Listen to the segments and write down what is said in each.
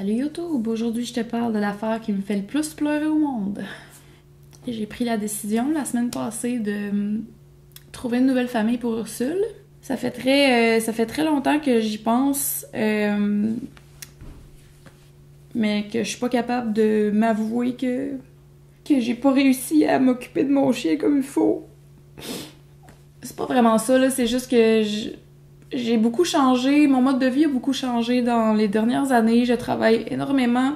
Salut YouTube! Aujourd'hui, je te parle de l'affaire qui me fait le plus pleurer au monde. J'ai pris la décision la semaine passée de trouver une nouvelle famille pour Ursule. Ça fait très longtemps que j'y pense, mais que je suis pas capable de m'avouer que j'ai pas réussi à m'occuper de mon chien comme il faut. C'est pas vraiment ça, là, c'est juste que j'ai beaucoup changé, mon mode de vie a beaucoup changé dans les dernières années. Je travaille énormément.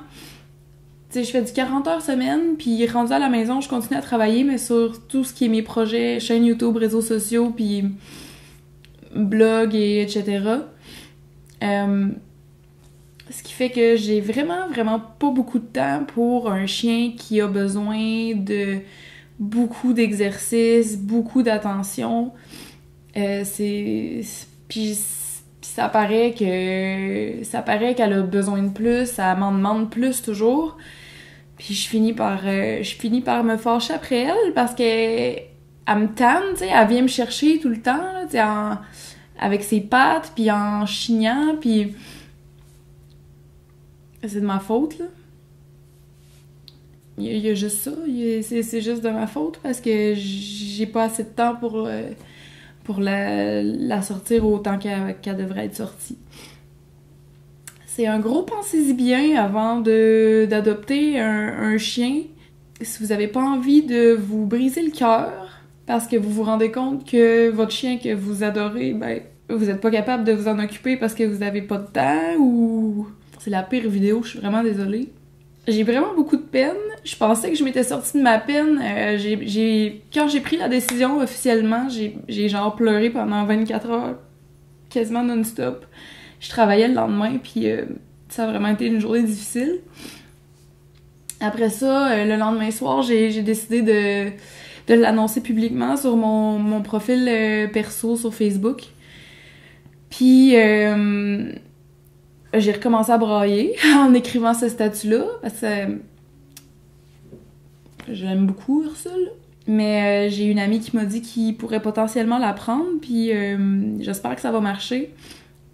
Tu sais, je fais du 40 heures semaine, puis rendu à la maison, je continue à travailler, mais sur tout ce qui est mes projets, chaîne YouTube, réseaux sociaux, puis blog et etc. Ce qui fait que j'ai vraiment pas beaucoup de temps pour un chien qui a besoin de beaucoup d'exercices, beaucoup d'attention. Puis ça paraît qu'elle a besoin de plus, ça m'en demande plus toujours. Puis je finis par me fâcher après elle parce qu'elle me tanne, tu sais, elle vient me chercher tout le temps, là, tu sais, avec ses pattes, puis en chignant, puis c'est de ma faute, là. Il y a juste ça, c'est juste de ma faute parce que j'ai pas assez de temps pour la sortir autant qu'elle devrait être sortie. C'est un gros pensez-y bien avant d'adopter un chien. Si vous avez pas envie de vous briser le cœur parce que vous vous rendez compte que votre chien que vous adorez, ben, vous êtes pas capable de vous en occuper parce que vous avez pas de temps ou... C'est la pire vidéo, je suis vraiment désolée. J'ai vraiment beaucoup de peine. Je pensais que je m'étais sortie de ma peine. Quand j'ai pris la décision officiellement, j'ai genre pleuré pendant 24 heures, quasiment non-stop. Je travaillais le lendemain, puis ça a vraiment été une journée difficile. Après ça, le lendemain soir, j'ai décidé de l'annoncer publiquement sur mon profil perso sur Facebook. Puis j'ai recommencé à brailler en écrivant ce statut-là, parce que je l'aime beaucoup, Ursule. Mais j'ai une amie qui m'a dit qu'il pourrait potentiellement la prendre, puis j'espère que ça va marcher,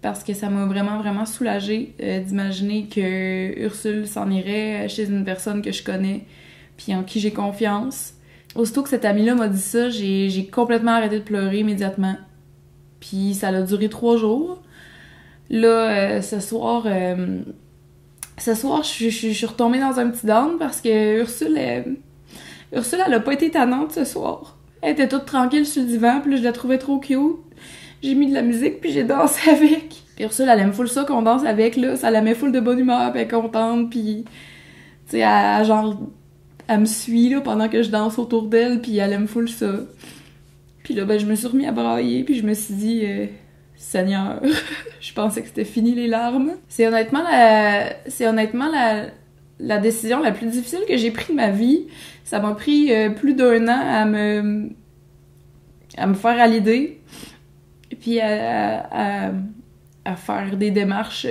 parce que ça m'a vraiment soulagée d'imaginer que Ursule s'en irait chez une personne que je connais, puis en qui j'ai confiance. Aussitôt que cette amie-là m'a dit ça, j'ai complètement arrêté de pleurer immédiatement. Puis ça a duré 3 jours. Là, ce soir, je suis retombée dans un petit down parce que Ursule, elle a pas été tannante ce soir. Elle était toute tranquille sur le divan, puis là, je la trouvais trop cute. J'ai mis de la musique, puis j'ai dansé avec. Puis Ursule, elle aime full ça qu'on danse avec, là. Ça la met full de bonne humeur, puis elle est contente, puis... Tu sais, elle me suit, là, pendant que je danse autour d'elle, puis elle aime full ça. Puis là, ben, je me suis remis à brailler, puis je me suis dit... Seigneur, je pensais que c'était fini les larmes. C'est honnêtement la décision la plus difficile que j'ai prise de ma vie. Ça m'a pris plus d'1 an à me faire à l'idée, puis à faire des démarches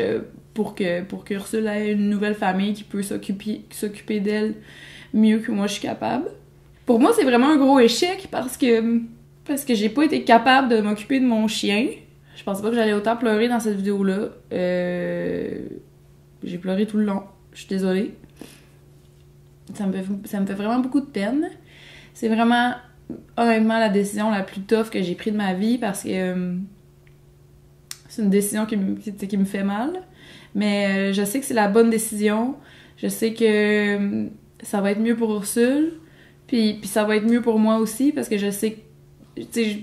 pour qu'Ursule ait une nouvelle famille qui peut s'occuper d'elle mieux que moi je suis capable. Pour moi, c'est vraiment un gros échec parce que j'ai pas été capable de m'occuper de mon chien. Je pensais pas que j'allais autant pleurer dans cette vidéo-là. J'ai pleuré tout le long. Je suis désolée. Ça me fait vraiment beaucoup de peine. C'est vraiment, honnêtement, la décision la plus tough que j'ai prise de ma vie parce que c'est une décision qui me fait mal. Mais je sais que c'est la bonne décision. Je sais que ça va être mieux pour Ursule. Puis ça va être mieux pour moi aussi parce que je sais que... Tu sais,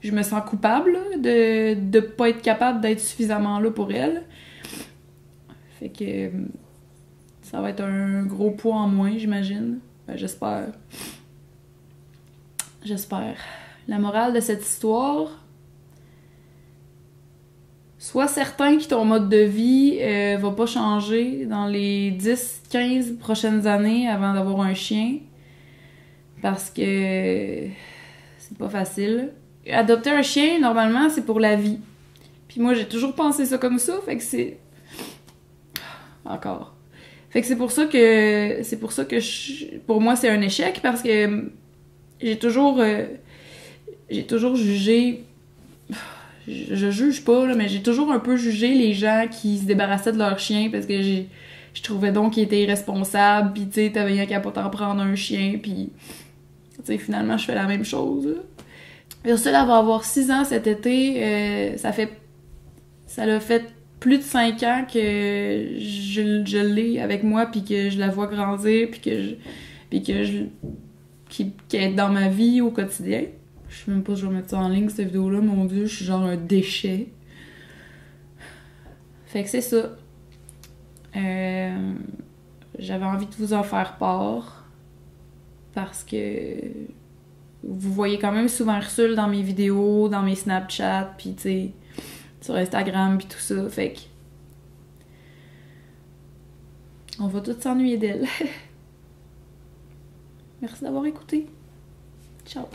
je me sens coupable de pas être capable d'être suffisamment là pour elle. Fait que ça va être un gros poids en moins, j'imagine. Ben, j'espère. La morale de cette histoire, sois certain que ton mode de vie va pas changer dans les 10-15 prochaines années avant d'avoir un chien. Parce que c'est pas facile. Adopter un chien, normalement, c'est pour la vie. Puis moi, j'ai toujours pensé ça comme ça, fait que c'est... Encore. Fait que c'est pour ça que pour moi, c'est un échec, parce que j'ai toujours jugé... je juge pas, là, mais j'ai toujours un peu jugé les gens qui se débarrassaient de leur chien parce que je trouvais donc qu'ils étaient irresponsables, pis tu sais, t'avais rien qu'à pas t'en prendre un chien, pis tu sais, finalement, je fais la même chose, là. Ursula va avoir 6 ans cet été, ça l'a fait plus de 5 ans que je l'ai avec moi, puis que je la vois grandir, qu'elle est dans ma vie au quotidien. Je sais même pas si je vais mettre ça en ligne, cette vidéo-là, mon Dieu, je suis genre un déchet. Fait que c'est ça. J'avais envie de vous en faire part, parce que vous voyez quand même souvent Ursule dans mes vidéos, dans mes Snapchat, puis tu sais, sur Instagram, puis tout ça, fait que on va tous s'ennuyer d'elle. Merci d'avoir écouté. Ciao.